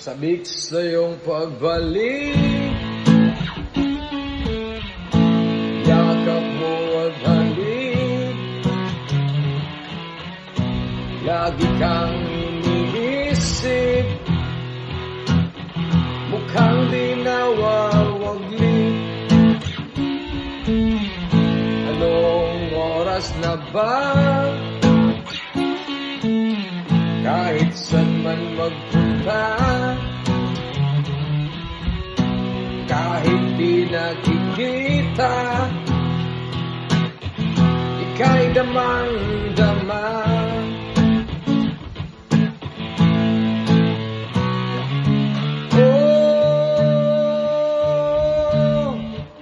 Sabik sa iyong pagbalik, yakap mo at halik. Lagi kang iniisip, mukhang di nawawaglit. Anong oras na ba? Kahit saan man magpunta, kahit di nakikita, ika'y damang-dama. Oh,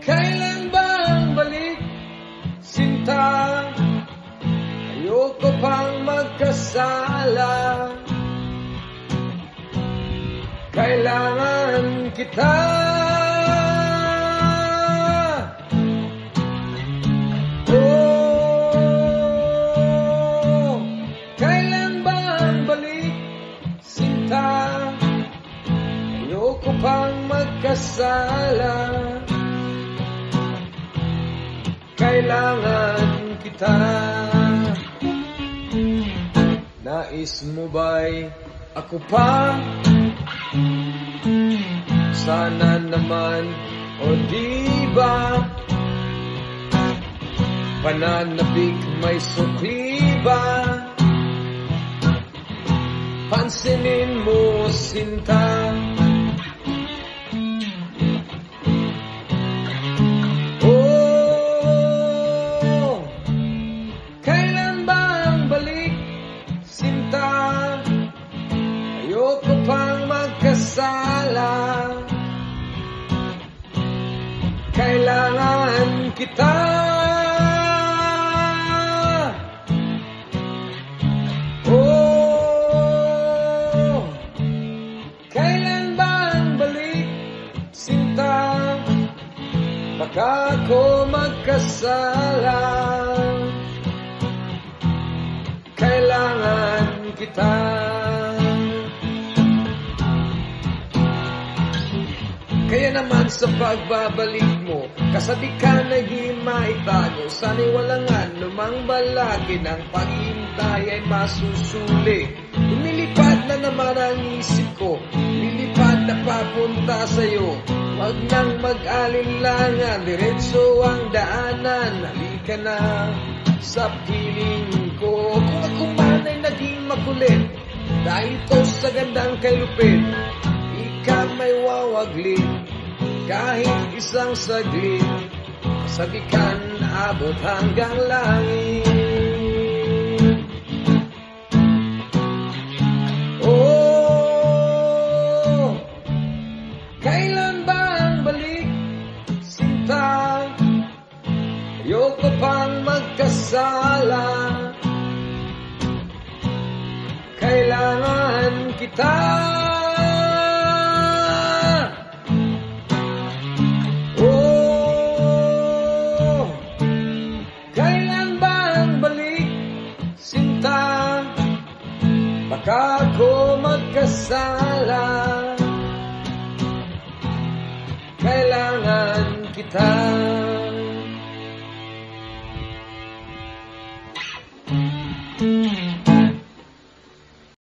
kailan ba ang balik, sinta? Ayoko pang magkasala, kailangan kita. Oh, kailan ba ang balik, sinta? Ayoko pang magkasala, kailangan kita. Nais mo ba'y ako pa? Sana naman, o di ba? Pananabik may sukli ba? Pansinin mo, sinta. Oh, kailan ba ang balik, sinta? Ayoko pang magkasala, kailangan kita. Oh, kailan ba ang balik, sinta? Baka ako magkasala, kailangan kita. Kaya naman sa pagbabalik mo, kasabi ka naging maitago. Sana'y walang anumang balakid, ang paghihintay ay masusuli. Lumilipad na naman ang isip ko, lilipad na papunta sa'yo. Wag nang mag-alinlangan, diretso ang daanan. Halika na sa piling ko. Kung ako man ay naging makulit, dahil ito sa gandang kay lupit, ika may wawaglit, kahit isang saglit. Kasabikan abot hanggang langit. Oh, kailan ba ang balik, sinta? Ayoko pang magkasala, kailangan kita. Oh, kailan ba ang balik, sinta? Baka ako magkasala, kailangan kita.